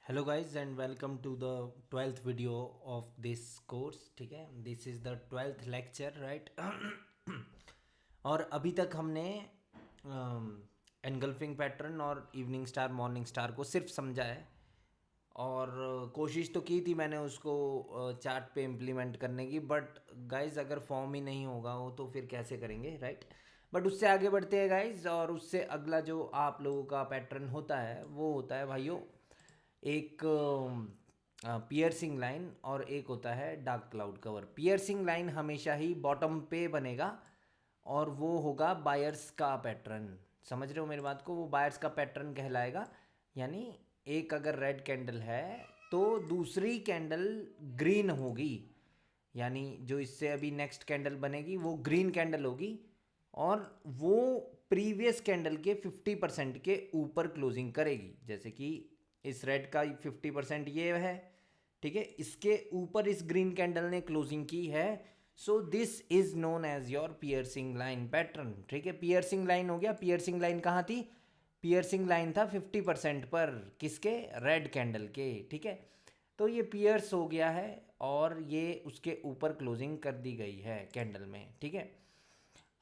Hello guys and welcome to the 12th video of this course. ठीक है, this is the 12th lecture, right. और अभी तक हमने एनगल्फिंग पैटर्न और इवनिंग स्टार मॉर्निंग स्टार को सिर्फ समझा है। और कोशिश तो की थी मैंने उसको चार्ट पे इम्प्लीमेंट करने की, बट गाइज अगर फॉर्म ही नहीं होगा वो तो फिर कैसे करेंगे, राइट। बट उससे आगे बढ़ते हैं गाइज, और उससे अगला जो आप लोगों का पैटर्न होता है वो होता है भाइयों, एक पियर्सिंग लाइन और एक होता है dark cloud cover. Piercing line हमेशा ही बॉटम पे बनेगा और वो होगा बायर्स का पैटर्न। समझ रहे हो मेरी बात को? वो बायर्स का पैटर्न कहलाएगा। यानी एक अगर रेड कैंडल है तो दूसरी कैंडल ग्रीन होगी, यानी जो इससे अभी नेक्स्ट कैंडल बनेगी वो ग्रीन कैंडल होगी और वो प्रीवियस कैंडल के 50% के ऊपर क्लोजिंग करेगी। जैसे कि इस रेड का 50% ये है, ठीक है, इसके ऊपर इस ग्रीन कैंडल ने क्लोजिंग की है। So this is known as your piercing line pattern. ठीक है, पियर्सिंग लाइन हो गया। पियर्सिंग लाइन कहाँ थी? पियर्सिंग लाइन था 50% पर, किसके? रेड कैंडल के। ठीक है, तो ये पियर्स हो गया है और ये उसके ऊपर क्लोजिंग कर दी गई है कैंडल में। ठीक है,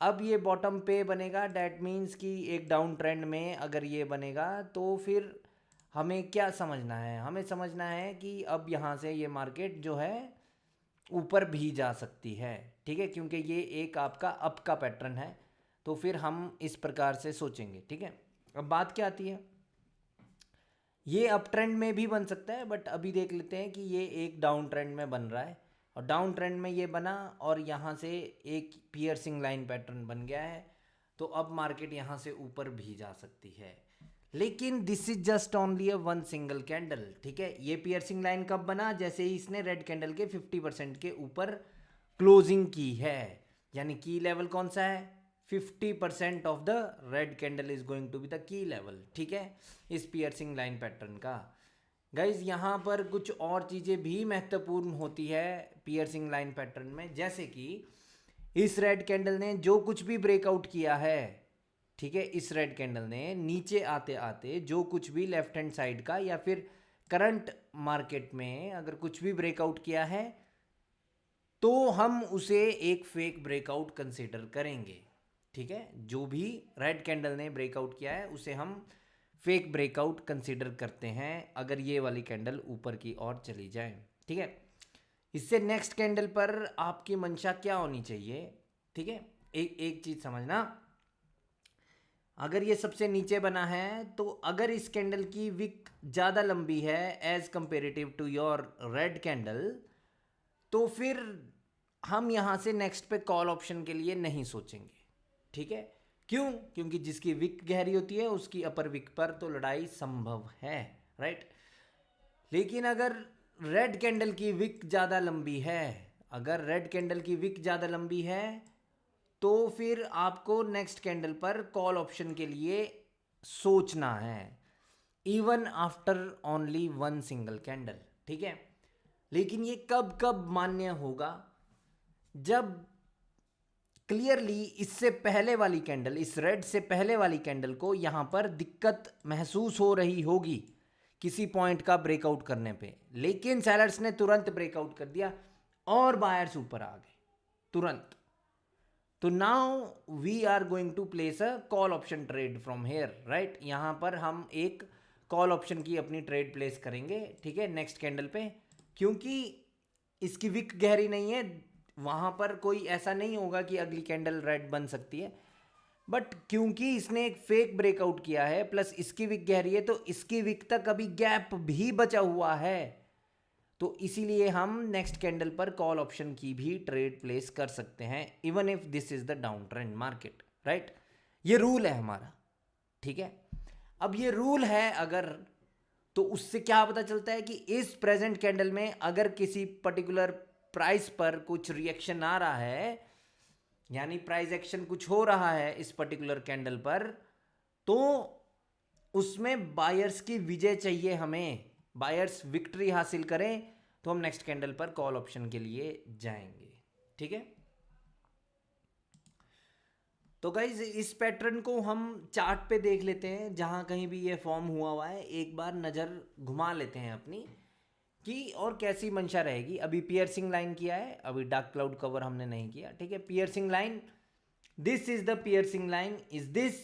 अब ये बॉटम पे बनेगा। डैट मीन्स कि एक डाउन ट्रेंड में अगर ये बनेगा तो फिर हमें क्या समझना है? हमें समझना है कि अब यहाँ से ये मार्केट जो है ऊपर भी जा सकती है। ठीक है, क्योंकि ये एक आपका अप का पैटर्न है, तो फिर हम इस प्रकार से सोचेंगे। ठीक है, अब बात क्या आती है, ये अप ट्रेंड में भी बन सकता है, बट अभी देख लेते हैं कि ये एक डाउन ट्रेंड में बन रहा है और डाउन ट्रेंड में ये बना और यहाँ से एक पियर्सिंग लाइन पैटर्न बन गया है, तो अब मार्केट यहाँ से ऊपर भी जा सकती है। लेकिन this is just only a one single candle. ठीक है, ये पियर्सिंग लाइन कब बना? जैसे ही इसने रेड कैंडल के 50% के ऊपर क्लोजिंग की है। यानी की लेवल कौन सा है? 50% off the red candle is going to be the key level. ठीक है, इस पियर्सिंग लाइन पैटर्न का। गाइज यहाँ पर कुछ और चीज़ें भी महत्वपूर्ण होती है पियर्सिंग लाइन पैटर्न में, जैसे कि इस रेड कैंडल ने जो कुछ भी ब्रेकआउट किया है, ठीक है, इस रेड कैंडल ने नीचे आते आते जो कुछ भी लेफ्ट हैंड साइड का या फिर करंट मार्केट में अगर कुछ भी ब्रेकआउट किया है तो हम उसे एक फेक ब्रेकआउट कंसीडर करेंगे। ठीक है, जो भी रेड कैंडल ने ब्रेकआउट किया है उसे हम फेक ब्रेकआउट कंसीडर करते हैं अगर ये वाली कैंडल ऊपर की ओर चली जाए। ठीक है, इससे नेक्स्ट कैंडल पर आपकी मंशा क्या होनी चाहिए? ठीक है, एक एक चीज समझना, अगर ये सबसे नीचे बना है तो अगर इस कैंडल की विक ज़्यादा लंबी है as comparative to your red candle, तो फिर हम यहाँ से नेक्स्ट पे कॉल ऑप्शन के लिए नहीं सोचेंगे। ठीक है, क्यों? क्योंकि जिसकी विक गहरी होती है उसकी अपर विक पर तो लड़ाई संभव है, राइट। लेकिन अगर रेड कैंडल की विक ज़्यादा लंबी है, अगर रेड कैंडल की विक ज़्यादा लंबी है तो फिर आपको नेक्स्ट कैंडल पर कॉल ऑप्शन के लिए सोचना है, even after only one single candle. ठीक है, लेकिन ये कब कब मान्य होगा? जब क्लियरली इससे पहले वाली कैंडल, इस रेड से पहले वाली कैंडल को यहां पर दिक्कत महसूस हो रही होगी किसी पॉइंट का ब्रेकआउट करने पे, लेकिन सेलर्स ने तुरंत ब्रेकआउट कर दिया और बायर्स ऊपर आ गए तुरंत। तो now we are going to place a call option trade from here, right. यहां पर हम एक कॉल ऑप्शन की अपनी ट्रेड प्लेस करेंगे, ठीक है, नेक्स्ट कैंडल पे, क्योंकि इसकी विक गहरी नहीं है, वहां पर कोई ऐसा नहीं होगा कि अगली कैंडल रेड बन सकती है। बट क्योंकि इसने एक फेक ब्रेकआउट किया है प्लस इसकी विक गहरी है, तो इसकी विक तक अभी गैप भी बचा हुआ है, तो इसीलिए हम नेक्स्ट कैंडल पर कॉल ऑप्शन की भी ट्रेड प्लेस कर सकते हैं, even if this is the down trend market, right. ये रूल है हमारा। ठीक है, अब ये रूल है अगर, तो उससे क्या पता चलता है कि इस प्रेजेंट कैंडल में अगर किसी पर्टिकुलर प्राइस पर कुछ रिएक्शन आ रहा है, यानी प्राइस एक्शन कुछ हो रहा है इस पर्टिकुलर कैंडल पर, तो उसमें बायर्स की विजय चाहिए, हमें बायर्स विक्ट्री हासिल करें, तो हम नेक्स्ट कैंडल पर कॉल ऑप्शन के लिए जाएंगे। ठीक है, तो गाइज इस पैटर्न को हम चार्ट पे देख लेते हैं, जहाँ कहीं भी ये फॉर्म हुआ है एक बार नज़र घुमा लेते हैं अपनी कि और कैसी मंशा रहेगी। अभी पियर्सिंग लाइन किया है, अभी डार्क क्लाउड कवर हमने नहीं किया, ठीक है। Piercing line, this is the piercing line, is this,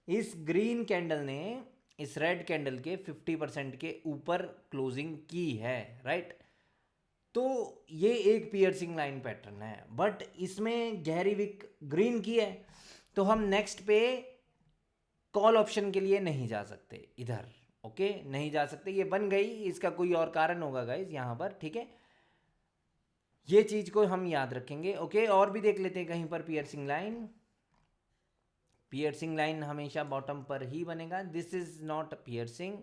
इस ग्रीन कैंडल ने इस रेड कैंडल के 50% के ऊपर क्लोजिंग की है, राइट। तो ये एक पियर्सिंग लाइन पैटर्न है, बट इसमें गहरी विक ग्रीन की है, तो हम नेक्स्ट पे कॉल ऑप्शन के लिए नहीं जा सकते इधर, ओके नहीं जा सकते। ये बन गई, इसका कोई और कारण होगा गाइज यहाँ पर, ठीक है। ये चीज को हम याद रखेंगे, ओके। और भी देख लेते हैं कहीं पर पियर्सिंग लाइन। पियर्सिंग लाइन हमेशा बॉटम पर ही बनेगा, this is not piercing,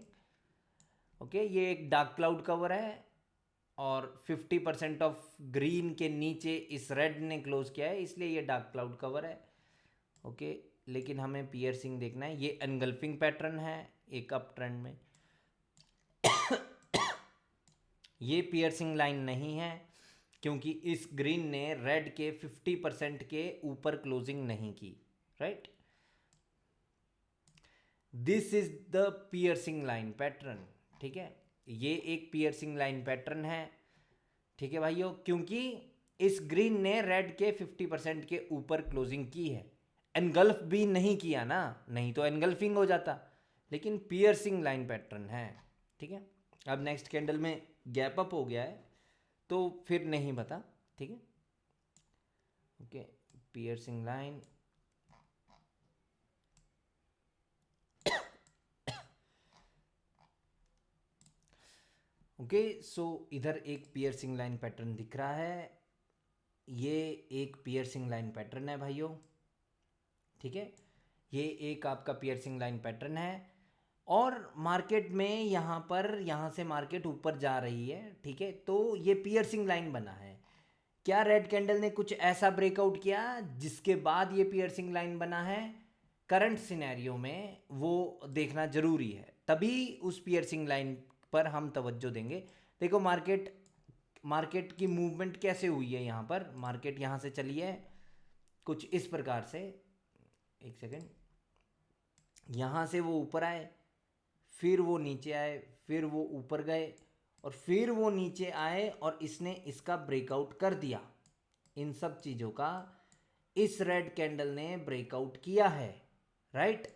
okay. ये एक डार्क क्लाउड कवर है और 50% ऑफ ग्रीन के नीचे इस रेड ने क्लोज किया है, इसलिए ये डार्क क्लाउड कवर है, ओके। लेकिन हमें पियर्सिंग देखना है। ये एनगल्फिंग पैटर्न है एक अप ट्रेंड में। ये पियर्सिंग लाइन नहीं है क्योंकि इस ग्रीन ने रेड के 50% के ऊपर क्लोजिंग नहीं की, right. This is the piercing line pattern, ठीक है। ये एक पियर्सिंग लाइन पैटर्न है, ठीक है भाइयों, क्योंकि इस ग्रीन ने रेड के 50% के ऊपर क्लोजिंग की है। एनगल्फ भी नहीं किया ना, नहीं तो एनगल्फिंग हो जाता, लेकिन पियर्सिंग लाइन पैटर्न है, ठीक है। अब नेक्स्ट कैंडल में गैप अप हो गया है तो फिर नहीं पता, ठीक है, okay. Piercing line, okay. So इधर एक पियर्सिंग लाइन पैटर्न दिख रहा है, ये एक पियर्सिंग लाइन पैटर्न है भाइयों, ठीक है। ये एक आपका पियर्सिंग लाइन पैटर्न है और मार्केट में यहाँ पर, यहाँ से मार्केट ऊपर जा रही है, ठीक है। तो ये पियर्सिंग लाइन बना है। क्या रेड कैंडल ने कुछ ऐसा ब्रेकआउट किया जिसके बाद ये पियर्सिंग लाइन बना है? करंट सिनेरियो में वो देखना जरूरी है, तभी उस पियर्सिंग लाइन पर हम तवज्जो देंगे। देखो मार्केट की मूवमेंट कैसे हुई है यहाँ पर। मार्केट यहाँ से चली है कुछ इस प्रकार से, एक सेकेंड, यहाँ से वो ऊपर आए, फिर वो नीचे आए, फिर वो ऊपर गए और फिर वो नीचे आए और इसने इसका ब्रेकआउट कर दिया। इन सब चीज़ों का इस रेड कैंडल ने ब्रेकआउट किया है, राइट।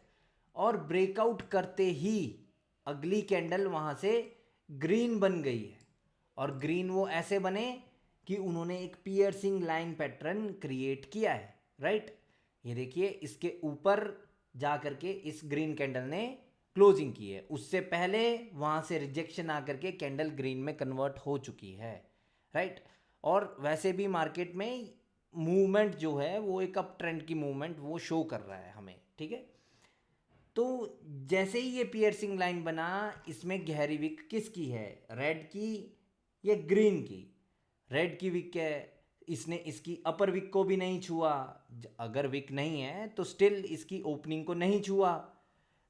और ब्रेकआउट करते ही अगली कैंडल वहाँ से ग्रीन बन गई है और ग्रीन वो ऐसे बने कि उन्होंने एक पियर्सिंग लाइन पैटर्न क्रिएट किया है, राइट। ये देखिए इसके ऊपर जा करके इस ग्रीन कैंडल ने क्लोजिंग की है, उससे पहले वहाँ से रिजेक्शन आकर के कैंडल ग्रीन में कन्वर्ट हो चुकी है, राइट। और वैसे भी मार्केट में मूवमेंट जो है वो एक अप ट्रेंड की मूवमेंट वो शो कर रहा है हमें, ठीक है। तो जैसे ही ये पियर्सिंग लाइन बना, इसमें गहरी विक किसकी है? रेड की या ग्रीन की? रेड की विक है, इसने इसकी अपर विक को भी नहीं छुआ। अगर विक नहीं है तो स्टिल इसकी ओपनिंग को नहीं छुआ,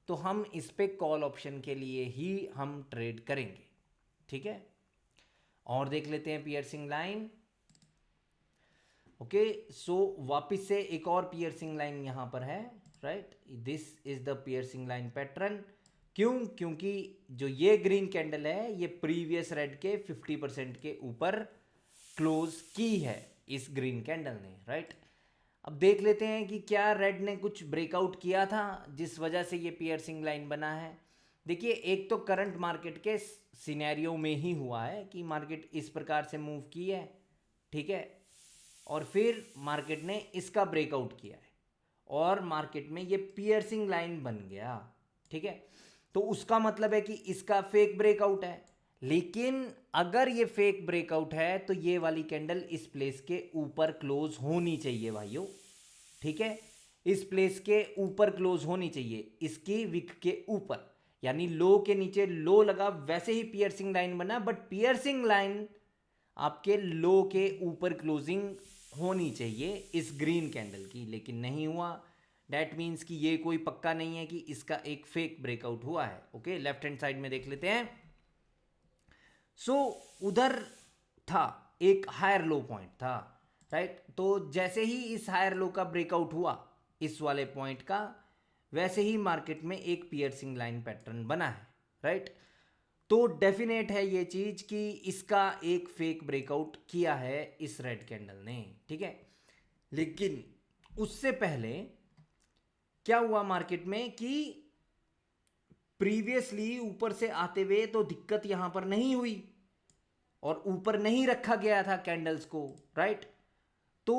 तो हम इस पे कॉल ऑप्शन के लिए ही हम ट्रेड करेंगे, ठीक है। और देख लेते हैं पियर्सिंग लाइन, ओके। सो वापस से एक और पियर्सिंग लाइन यहाँ पर है, right. This is the piercing line pattern. क्यों? क्योंकि जो ये ग्रीन कैंडल है ये प्रीवियस रेड के 50% के ऊपर क्लोज की है इस ग्रीन कैंडल ने, राइट। अब देख लेते हैं कि क्या रेड ने कुछ ब्रेकआउट किया था जिस वजह से ये पियर्सिंग लाइन बना है। देखिए एक तो करंट मार्केट के सिनेरियो में ही हुआ है कि मार्केट इस प्रकार से मूव की है, ठीक है, और फिर मार्केट ने इसका ब्रेकआउट किया है और मार्केट में ये पियर्सिंग लाइन बन गया, ठीक है। तो उसका मतलब है कि इसका फेक ब्रेकआउट है, लेकिन अगर ये फेक ब्रेकआउट है तो ये वाली कैंडल इस प्लेस के ऊपर क्लोज होनी चाहिए भाइयों, ठीक है। इस प्लेस के ऊपर क्लोज होनी चाहिए, इसकी विक के ऊपर, यानी लो के नीचे लो लगा, वैसे ही पियर्सिंग लाइन बना, बट पियर्सिंग लाइन आपके लो के ऊपर क्लोजिंग होनी चाहिए इस ग्रीन कैंडल की, लेकिन नहीं हुआ। डैट मीन्स कि ये कोई पक्का नहीं है कि इसका एक फेक ब्रेकआउट हुआ है, ओके। लेफ्ट हैंड साइड में देख लेते हैं। सो उधर था एक हायर लो पॉइंट था, राइट। तो जैसे ही इस हायर लो का ब्रेकआउट हुआ इस वाले पॉइंट का, वैसे ही मार्केट में एक पियर्सिंग लाइन पैटर्न बना है, राइट। तो डेफिनेट है ये चीज कि इसका एक फेक ब्रेकआउट किया है इस रेड कैंडल ने, ठीक है। लेकिन उससे पहले क्या हुआ मार्केट में कि प्रीवियसली ऊपर से आते हुए तो दिक्कत यहां पर नहीं हुई और ऊपर नहीं रखा गया था कैंडल्स को, राइट। तो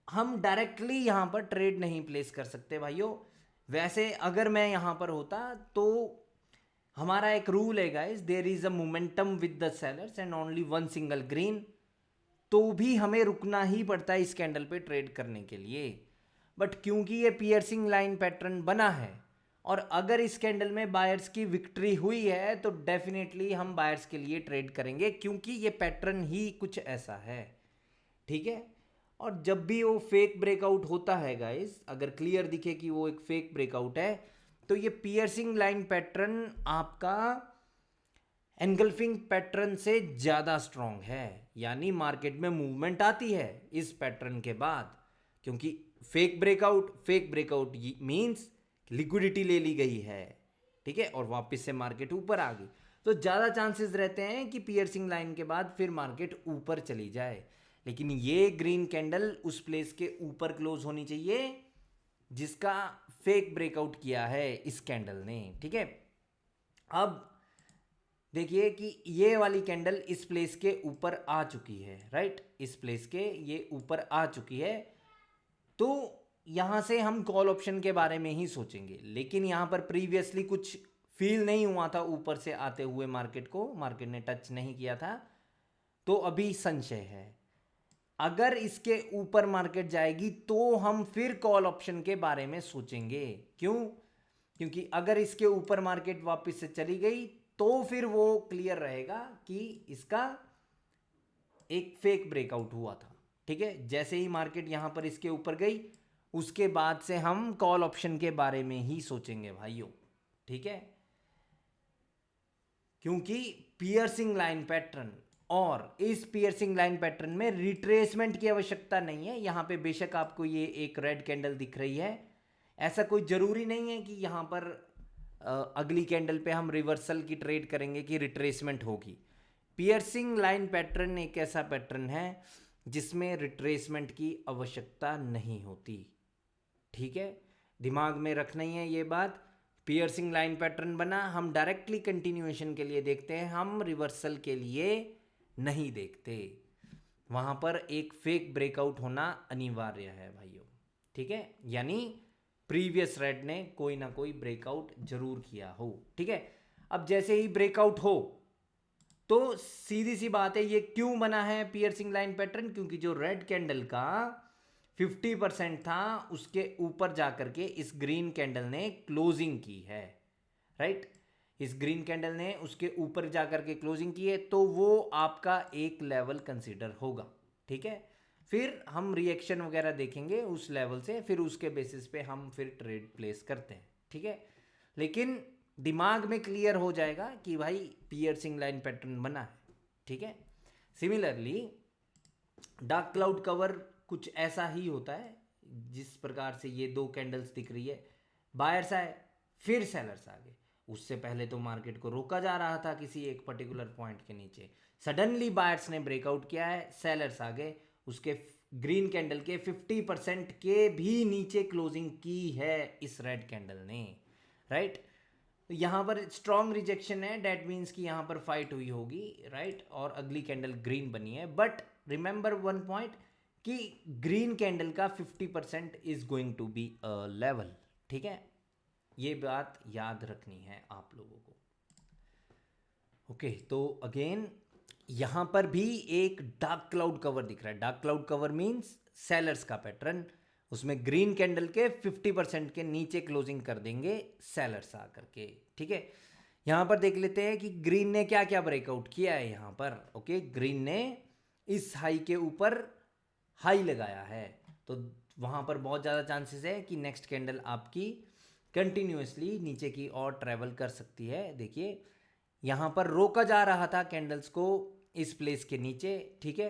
हम डायरेक्टली यहां पर ट्रेड नहीं प्लेस कर सकते भाइयों। वैसे अगर मैं यहां पर होता तो हमारा एक रूल है guys, there is a momentum with the sellers and only one single green, तो भी हमें रुकना ही पड़ता है इस कैंडल पे ट्रेड करने के लिए। बट क्योंकि ये पियर्सिंग लाइन पैटर्न बना है और अगर इस कैंडल में बायर्स की विक्ट्री हुई है तो डेफिनेटली हम बायर्स के लिए ट्रेड करेंगे, क्योंकि ये पैटर्न ही कुछ ऐसा है, ठीक है। और जब भी वो फेक ब्रेकआउट होता है गाइस, अगर क्लियर दिखे कि वो एक फेक ब्रेकआउट है, तो ये पियर्सिंग लाइन पैटर्न आपका एनगल्फिंग पैटर्न से ज़्यादा स्ट्रॉन्ग है। यानी मार्केट में मूवमेंट आती है इस पैटर्न के बाद, क्योंकि फेक ब्रेकआउट मींस लिक्विडिटी ले ली गई है, ठीक है, और वापस से मार्केट ऊपर आ गई, तो ज़्यादा चांसेस रहते हैं कि पियर्सिंग लाइन के बाद फिर मार्केट ऊपर चली जाए। लेकिन ये ग्रीन कैंडल उस प्लेस के ऊपर क्लोज होनी चाहिए जिसका फेक ब्रेकआउट किया है इस कैंडल ने, ठीक है। अब देखिए कि ये वाली कैंडल इस प्लेस के ऊपर आ चुकी है, राइट, इस प्लेस के ये ऊपर आ चुकी है, तो यहां से हम कॉल ऑप्शन के बारे में ही सोचेंगे। लेकिन यहां पर प्रीवियसली कुछ फील नहीं हुआ था ऊपर से आते हुए मार्केट को, मार्केट ने टच नहीं किया था, तो अभी संशय है। अगर इसके ऊपर मार्केट जाएगी तो हम फिर कॉल ऑप्शन के बारे में सोचेंगे। क्यों? क्योंकि अगर इसके ऊपर मार्केट वापस से चली गई तो फिर वो क्लियर रहेगा कि इसका एक फेक ब्रेकआउट हुआ था, ठीक है। जैसे ही मार्केट यहां पर इसके ऊपर गई उसके बाद से हम कॉल ऑप्शन के बारे में ही सोचेंगे भाइयों, ठीक है। क्योंकि पियर्सिंग लाइन पैटर्न, और इस पियर्सिंग लाइन पैटर्न में रिट्रेसमेंट की आवश्यकता नहीं है। यहां पे बेशक आपको ये एक रेड कैंडल दिख रही है, ऐसा कोई जरूरी नहीं है कि यहां पर अगली कैंडल पे हम रिवर्सल की ट्रेड करेंगे कि रिट्रेसमेंट होगी। पियर्सिंग लाइन पैटर्न एक ऐसा पैटर्न है जिसमें रिट्रेसमेंट की आवश्यकता नहीं होती, ठीक है। दिमाग में रखना ही है ये बात। पियर्सिंग लाइन पैटर्न बना, हम डायरेक्टली कंटिन्यूएशन के लिए देखते हैं, हम रिवर्सल के लिए नहीं देखते। वहां पर एक फेक ब्रेकआउट होना अनिवार्य है भाइयों, ठीक है। यानी प्रीवियस रेड ने कोई ना कोई ब्रेकआउट जरूर किया हो, ठीक है। अब जैसे ही ब्रेकआउट हो तो सीधी सी बात है, ये क्यों बना है पियर्सिंग लाइन पैटर्न? क्योंकि जो रेड कैंडल का 50% था उसके ऊपर जाकर के इस ग्रीन कैंडल ने क्लोजिंग की है, राइट। इस ग्रीन कैंडल ने उसके ऊपर जाकर के क्लोजिंग की है, तो वो आपका एक लेवल कंसीडर होगा, ठीक है। फिर हम रिएक्शन वगैरह देखेंगे उस लेवल से, फिर उसके बेसिस पे हम फिर ट्रेड प्लेस करते हैं, ठीक है। लेकिन दिमाग में क्लियर हो जाएगा कि भाई पियर्सिंग लाइन पैटर्न बना है, ठीक है। सिमिलरली डार्क क्लाउड कवर कुछ ऐसा ही होता है, जिस प्रकार से ये दो कैंडल्स दिख रही है, बायर्स आए फिर सेलर्स आ गए। उससे पहले तो मार्केट को रोका जा रहा था किसी एक पर्टिकुलर पॉइंट के नीचे, सडनली बायर्स ने ब्रेकआउट किया है, सेलर्स आ गए, उसके ग्रीन कैंडल के 50% के भी नीचे क्लोजिंग की है इस रेड कैंडल ने, राइट। तो यहाँ पर स्ट्रॉन्ग रिजेक्शन है, डेट मीन्स कि यहाँ पर फाइट हुई होगी, राइट, और अगली कैंडल ग्रीन बनी है। बट रिमेंबर वन पॉइंट कि ग्रीन कैंडल का 50% is going to be a level, ठीक है। ये बात याद रखनी है आप लोगों को, ओके। तो अगेन यहाँ पर भी एक डार्क क्लाउड कवर दिख रहा है। Dark cloud cover means sellers का पैटर्न, उसमें ग्रीन कैंडल के 50% के नीचे क्लोजिंग कर देंगे सेलर्स आकर के, ठीक है। यहाँ पर देख लेते हैं कि ग्रीन ने क्या क्या ब्रेकआउट किया है यहाँ पर, ओके। ग्रीन ने इस हाई के ऊपर हाई लगाया है, तो वहाँ पर बहुत ज़्यादा चांसेस है कि नेक्स्ट कैंडल आपकी कंटिन्यूसली नीचे की ओर ट्रेवल कर सकती है। देखिए यहाँ पर रोका जा रहा था कैंडल्स को इस प्लेस के नीचे, ठीक है।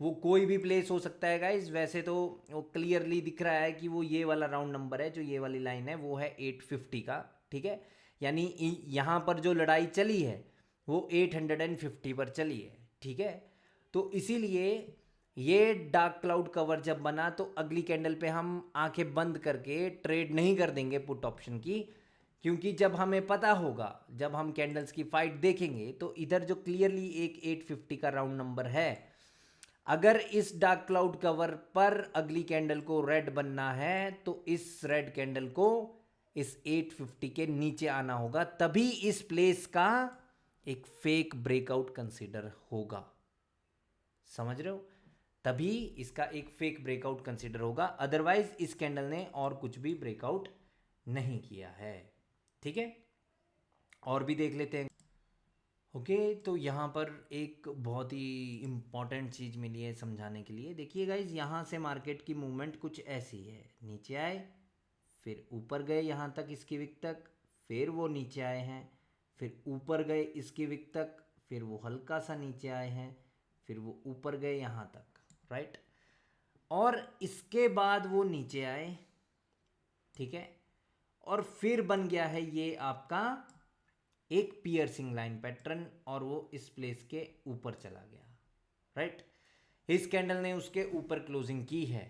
वो कोई भी प्लेस हो सकता है गाइज। वैसे तो वो क्लियरली दिख रहा है कि वो ये वाला राउंड नंबर है, जो ये वाली लाइन है वो है 850 का, ठीक है। यानी यहाँ पर जो लड़ाई चली है वो 850 पर चली है, ठीक है। तो इसीलिए ये डार्क क्लाउड कवर जब बना तो अगली कैंडल पे हम आंखें बंद करके ट्रेड नहीं कर देंगे पुट ऑप्शन की, क्योंकि जब हमें पता होगा, जब हम कैंडल्स की फाइट देखेंगे तो इधर जो क्लियरली एक 850 का राउंड नंबर है, अगर इस डार्क क्लाउड कवर पर अगली कैंडल को रेड बनना है तो इस रेड कैंडल को इस 850 के नीचे आना होगा, तभी इस प्लेस का एक फेक ब्रेकआउट कंसीडर होगा। समझ रहे हो? तभी इसका एक फेक ब्रेकआउट कंसीडर होगा, अदरवाइज इस कैंडल ने और कुछ भी ब्रेकआउट नहीं किया है, ठीक है। और भी देख लेते हैं। ओके तो यहाँ पर एक बहुत ही इम्पॉर्टेंट चीज़ मिली है समझाने के लिए। देखिए गाइज, यहाँ से मार्केट की मूवमेंट कुछ ऐसी है, नीचे आए, फिर ऊपर गए यहाँ तक इसकी विक तक, फिर वो नीचे आए हैं, फिर ऊपर गए इसकी विक तक, फिर वो हल्का सा नीचे आए हैं, फिर वो ऊपर गए यहाँ तक, राइट। और इसके बाद वो नीचे आए, ठीक है, और फिर बन गया है ये आपका एक पियर्सिंग लाइन पैटर्न, और वो इस प्लेस के ऊपर चला गया, राइट। इस कैंडल ने उसके ऊपर क्लोजिंग की है,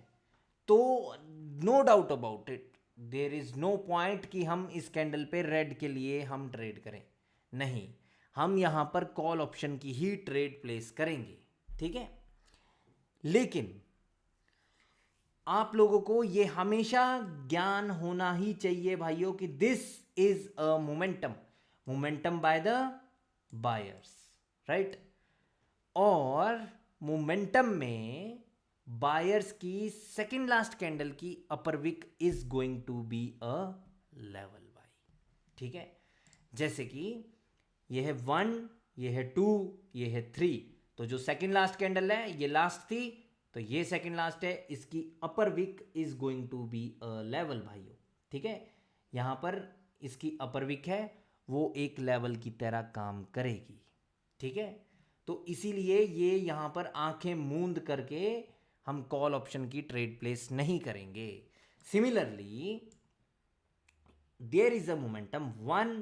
तो no doubt about it, there is no point कि हम इस कैंडल पे रेड के लिए हम ट्रेड करें, नहीं, हम यहां पर कॉल ऑप्शन की ही ट्रेड प्लेस करेंगे, ठीक है। लेकिन आप लोगों को ये हमेशा ज्ञान होना ही चाहिए भाइयों कि this is a momentum, momentum by the buyers, right. और मोमेंटम में बायर्स की सेकेंड लास्ट कैंडल की upper wick is going to be a level buy, ठीक है। जैसे कि ये है 1, ये है 2, ये है 3, तो जो सेकेंड लास्ट कैंडल है ये लास्ट थी, तो ये सेकेंड लास्ट है, इसकी upper wick is going to be a level भाइयों, ठीक है। यहां पर इसकी अपर विक है, वो एक लेवल की तरह काम करेगी, ठीक है। तो इसीलिए ये यहां पर आंखें मूंद करके हम कॉल ऑप्शन की ट्रेड प्लेस नहीं करेंगे। Similarly there is a momentum 1,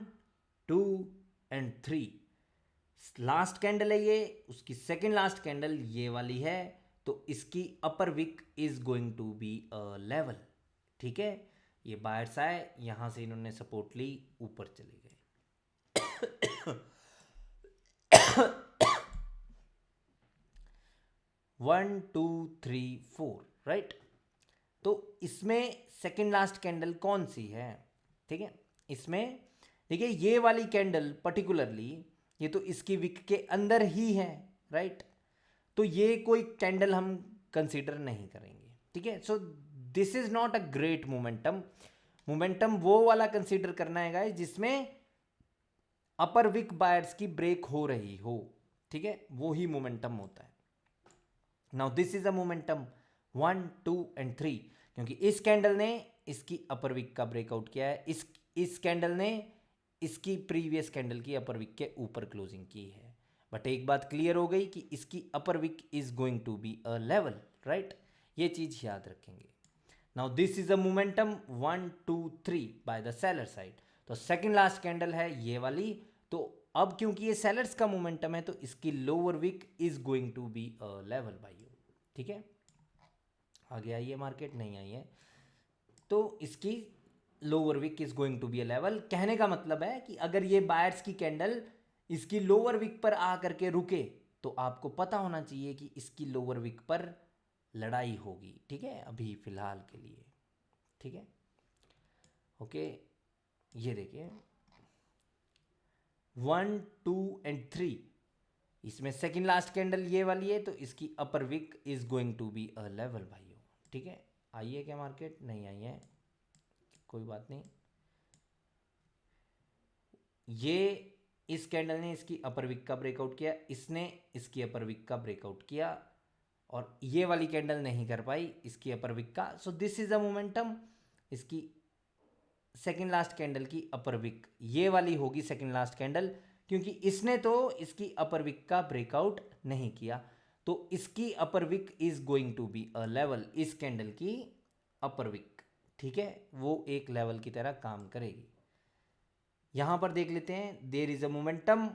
2 and 3, last candle है ये, उसकी सेकेंड लास्ट कैंडल ये वाली है, तो इसकी upper wick is going to be a level, ठीक है। ये बायर्स आए, यहां से इन्होंने सपोर्ट ली, ऊपर चले गए। 1, 2, 3, 4, राइट। तो इसमें सेकेंड लास्ट कैंडल कौन सी है, ठीक है। इसमें देखिए ये वाली कैंडल पर्टिकुलरली, ये तो इसकी विक के अंदर ही है, राइट। तो ये कोई कैंडल हम कंसीडर नहीं करेंगे, ठीक है। So this is not a great momentum. Momentum वो वाला कंसीडर करना है गाइस जिसमें अपर विक बायर्स की ब्रेक हो रही हो, ठीक है, वो ही मोमेंटम होता है। Now this is a momentum 1, 2 and 3, क्योंकि इस कैंडल ने इसकी अपर विक का ब्रेकआउट किया है, इस कैंडल ने इसकी प्रीवियस कैंडल की अपर विक के ऊपर क्लोजिंग की है। बट एक बात क्लियर हो गई कि इसकी upper wick is going to be a level, right. ये चीज याद रखेंगे। Now this is a momentum 1, 2, 3 by the seller side, तो सेकंड लास्ट कैंडल है ये वाली, तो अब क्योंकि ये सेलर्स का मोमेंटम है तो इसकी lower wick is going to be a level भाइयों, ठीक है। आगे आई है मार्केट, नहीं आई है, तो इसकी lower wick is going to be a level. कहने का मतलब है कि अगर ये बायर्स की कैंडल इसकी लोअर विक पर आ करके रुके तो आपको पता होना चाहिए कि इसकी लोअर विक पर लड़ाई होगी, ठीक है, अभी फिलहाल के लिए, ठीक है। ओके, ये देखिए 1, 2 एंड 3, इसमें सेकेंड लास्ट कैंडल ये वाली है, तो इसकी upper wick is going to be a level भाइयों, ठीक है। आई है क्या मार्केट? नहीं आई है, कोई बात नहीं। ये इस कैंडल ने इसकी अपर विक का ब्रेकआउट किया, इसने इसकी अपर विक का ब्रेकआउट किया, और ये वाली कैंडल नहीं कर पाई इसकी अपर विक का। सो दिस इज अ मोमेंटम, इसकी सेकेंड लास्ट कैंडल की अपर विक ये वाली होगी सेकेंड लास्ट कैंडल, क्योंकि इसने तो इसकी अपर विक का ब्रेकआउट नहीं किया। तो इसकी upper wick is going to be a level, इस कैंडल की अपर विक, ठीक है, वो एक लेवल की तरह काम करेगी। यहां पर देख लेते हैं, there is a momentum,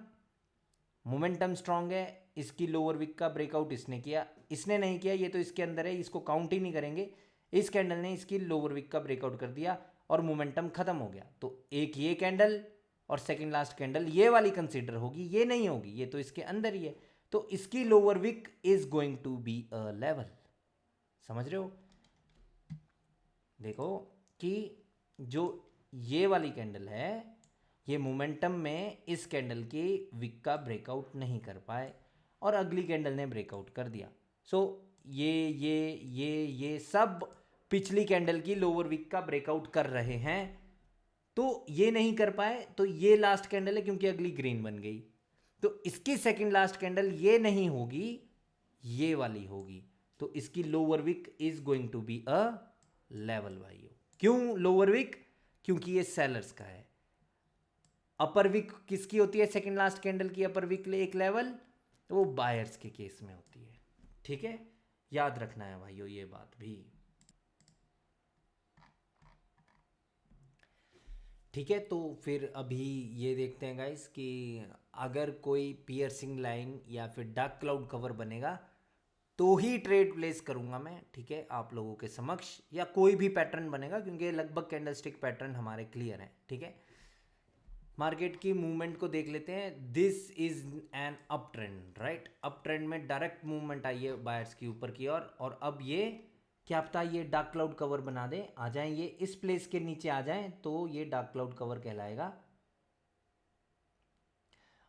momentum strong है, इसकी लोअर विक का ब्रेकआउट इसने किया, इसने नहीं किया, ये तो इसके अंदर है, इसको काउंट ही नहीं करेंगे। इस कैंडल ने इसकी लोअर विक का ब्रेकआउट कर दिया और मोमेंटम खत्म हो गया। तो एक ये कैंडल और सेकंड लास्ट कैंडल ये वाली कंसीडर होगी, ये नहीं होगी, ये तो इसके अंदर ही है। तो इसकी lower wick is going to be a level. समझ रहे हो? देखो कि जो ये वाली कैंडल है, ये मोमेंटम में इस कैंडल की विक का ब्रेकआउट नहीं कर पाए और अगली कैंडल ने ब्रेकआउट कर दिया। सो ये सब पिछली कैंडल की लोअर विक का ब्रेकआउट कर रहे हैं। तो ये नहीं कर पाए, तो ये लास्ट कैंडल है क्योंकि अगली ग्रीन बन गई। तो इसकी सेकंड लास्ट कैंडल ये नहीं होगी, ये वाली होगी। तो इसकी lower wick is going to be a level भाइयों। क्यों लोअर विक? क्योंकि ये सेलर्स का है। अपर विक किसकी होती है? सेकंड लास्ट कैंडल की अपर विक एक लेवल, तो वो बायर्स के केस में होती है। ठीक है, याद रखना है भाइयों ये बात भी। ठीक है, तो फिर अभी ये देखते हैं गाइस कि अगर कोई पियर्सिंग लाइन या फिर डार्क क्लाउड कवर बनेगा तो ही ट्रेड प्लेस करूंगा मैं, ठीक है, आप लोगों के समक्ष, या कोई भी पैटर्न बनेगा, क्योंकि लगभग कैंडलस्टिक पैटर्न हमारे क्लियर हैं। ठीक है, मार्केट की मूवमेंट को देख लेते हैं। This is an up trend, right? Up trend में डायरेक्ट मूवमेंट आई है बायर्स की ऊपर की ओर, और अब ये क्या पता ये डार्क क्लाउड कवर बना दे, आ जाएं ये इस प्लेस के नीचे आ जाएं, तो ये डार्क क्लाउड कवर कहलाएगा।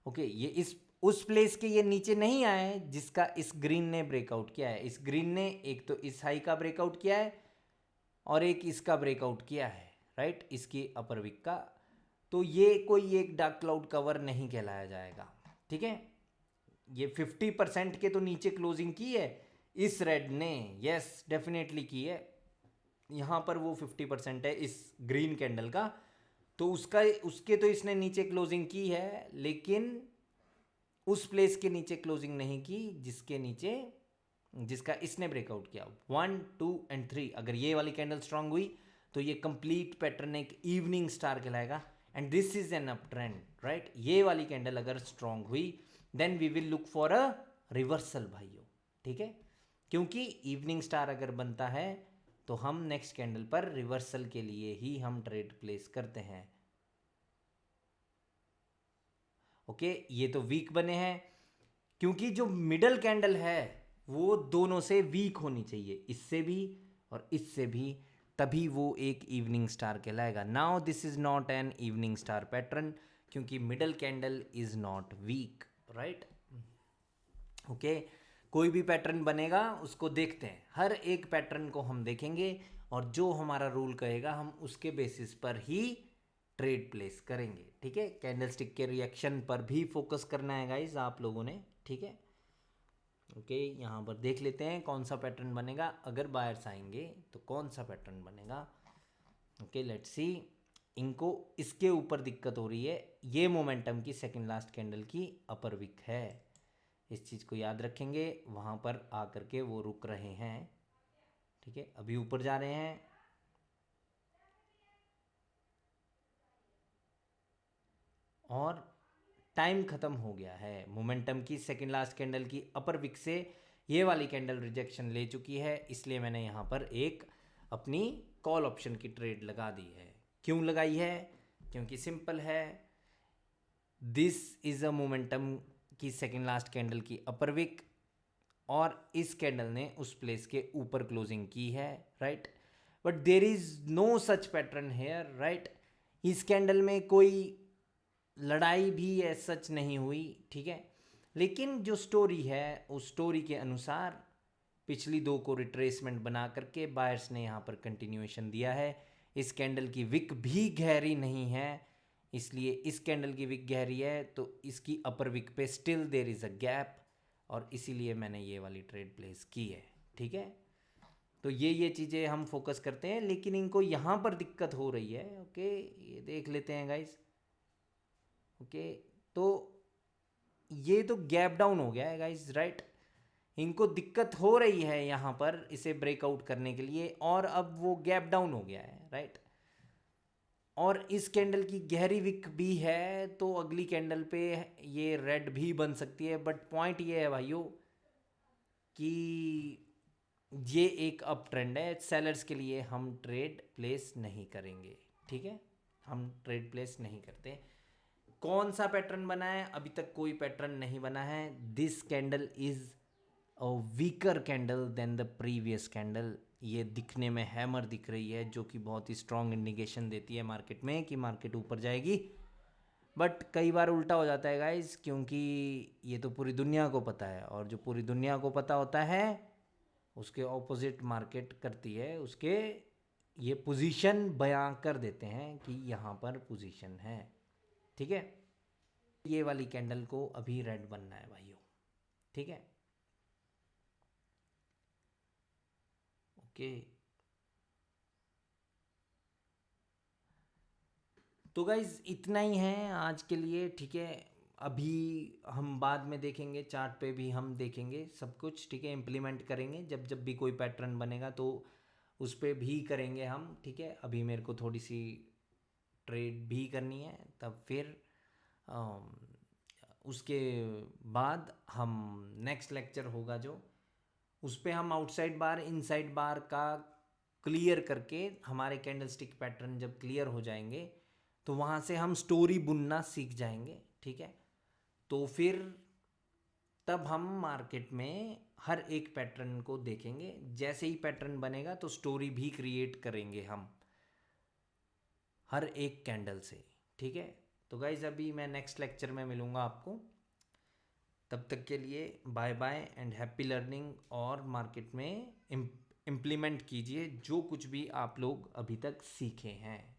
ओके, ये इस उस प्लेस के ये नीचे नहीं आए जिसका इस ग्रीन ने ब्रेकआउट किया है। इस ग्रीन ने एक तो इस हाई का ब्रेकआउट किया है और एक इसका ब्रेकआउट किया है, राइट, इसकी अपर विक का। तो ये कोई एक डार्क क्लाउड कवर नहीं कहलाया जाएगा। ठीक है, ये 50% के तो नीचे क्लोजिंग की है इस रेड ने, यस डेफिनेटली की है। यहाँ पर वो 50% है इस ग्रीन कैंडल का, तो उसके तो इसने नीचे क्लोजिंग की है, लेकिन उस प्लेस के नीचे क्लोजिंग नहीं की जिसका इसने ब्रेकआउट किया। 1 2 एंड 3, अगर ये वाली कैंडल स्ट्रांग हुई तो ये कंप्लीट पैटर्न एक इवनिंग स्टार कहलाएगा, and this is an up trend, right? ये वाली कैंडल अगर स्ट्रांग हुई then we will look for a reversal भाइयों। ठीक है, क्योंकि इवनिंग स्टार अगर बनता है तो हम नेक्स्ट कैंडल पर रिवर्सल के लिए ही हम ट्रेड प्लेस करते हैं। ओके, ये तो वीक बने हैं, क्योंकि जो मिडल कैंडल है वो दोनों से वीक होनी चाहिए, इससे भी और इससे भी, तभी वो एक इवनिंग स्टार कहलाएगा। Now this is not an evening star pattern, क्योंकि middle candle is not weak, right? Okay, कोई भी पैटर्न बनेगा उसको देखते हैं, हर एक पैटर्न को हम देखेंगे और जो हमारा रूल कहेगा हम उसके बेसिस पर ही ट्रेड प्लेस करेंगे। ठीक है, कैंडलस्टिक के रिएक्शन पर भी फोकस करना है गाइज आप लोगों ने। ठीक है, ओके, यहाँ पर देख लेते हैं कौन सा पैटर्न बनेगा, अगर बायर्स आएंगे तो कौन सा पैटर्न बनेगा। Okay, let's see. इनको इसके ऊपर दिक्कत हो रही है, ये मोमेंटम की सेकंड लास्ट कैंडल की अपर विक है, इस चीज़ को याद रखेंगे, वहाँ पर आकर के वो रुक रहे हैं। ठीक है, अभी ऊपर जा रहे हैं और टाइम ख़त्म हो गया है। मोमेंटम की सेकंड लास्ट कैंडल की अपर विक से ये वाली कैंडल रिजेक्शन ले चुकी है, इसलिए मैंने यहाँ पर एक अपनी कॉल ऑप्शन की ट्रेड लगा दी है। क्यों लगाई है? क्योंकि सिंपल है, दिस इज़ अ मोमेंटम की सेकंड लास्ट कैंडल की अपर विक और इस कैंडल ने उस प्लेस के ऊपर क्लोजिंग की है, right? But there is no such pattern here, right? इस कैंडल में कोई लड़ाई भी सच नहीं हुई, ठीक है, लेकिन जो स्टोरी है उस स्टोरी के अनुसार पिछली दो को रिट्रेसमेंट बना करके बायर्स ने यहाँ पर कंटिन्यूएशन दिया है। इस कैंडल की विक भी गहरी नहीं है, इसलिए इस कैंडल की विक गहरी है तो इसकी अपर विक पे still there is a gap, और इसीलिए मैंने ये वाली ट्रेड प्लेस की है। ठीक है, तो ये चीज़ें हम फोकस करते हैं, लेकिन इनको यहाँ पर दिक्कत हो रही है। ओके, ये देख लेते हैं गाइस। ओके, तो ये तो गैप डाउन हो गया है गाइस, राइट? इनको दिक्कत हो रही है यहाँ पर इसे ब्रेकआउट करने के लिए, और अब वो गैप डाउन हो गया है, राइट। और इस कैंडल की गहरी विक भी है, तो अगली कैंडल पे ये रेड भी बन सकती है। बट पॉइंट ये है भाइयों कि ये एक अप ट्रेंड है, सेलर्स के लिए हम ट्रेड प्लेस नहीं करेंगे, ठीक है, हम ट्रेड प्लेस नहीं करते। कौन सा पैटर्न बना है? अभी तक कोई पैटर्न नहीं बना है। This candle is a weaker candle than the previous candle. ये दिखने में हैमर दिख रही है, जो कि बहुत ही स्ट्रॉन्ग इंडिकेशन देती है मार्केट में कि मार्केट ऊपर जाएगी। बट कई बार उल्टा हो जाता है गाइस, क्योंकि ये तो पूरी दुनिया को पता है, और जो पूरी दुनिया को पता होता है उसके ऑपोजिट मार्केट करती है, उसके ये पोजीशन बयां कर देते हैं कि यहाँ पर पोजीशन है, ठीक है। ये वाली कैंडल को अभी रेड बनना है भाइयों, ठीक है, ओके। तो गाइज इतना ही है आज के लिए, ठीक है। अभी हम बाद में देखेंगे, चार्ट पे भी हम देखेंगे सब कुछ, ठीक है, इम्प्लीमेंट करेंगे जब जब भी कोई पैटर्न बनेगा तो उस पर भी करेंगे हम, ठीक है। अभी मेरे को थोड़ी सी ट्रेड भी करनी है, तब फिर उसके बाद हम नेक्स्ट लेक्चर होगा जो, उस पर हम आउटसाइड बार इनसाइड बार का क्लियर करके, हमारे कैंडलस्टिक पैटर्न जब क्लियर हो जाएंगे तो वहाँ से हम स्टोरी बुनना सीख जाएंगे, ठीक है। तो फिर तब हम मार्केट में हर एक पैटर्न को देखेंगे, जैसे ही पैटर्न बनेगा तो स्टोरी भी क्रिएट करेंगे हम हर एक कैंडल से, ठीक है। तो गाइज अभी मैं नेक्स्ट लेक्चर में मिलूँगा आपको, तब तक के लिए bye bye and happy learning. और मार्केट में इम्प्लीमेंट कीजिए जो कुछ भी आप लोग अभी तक सीखे हैं।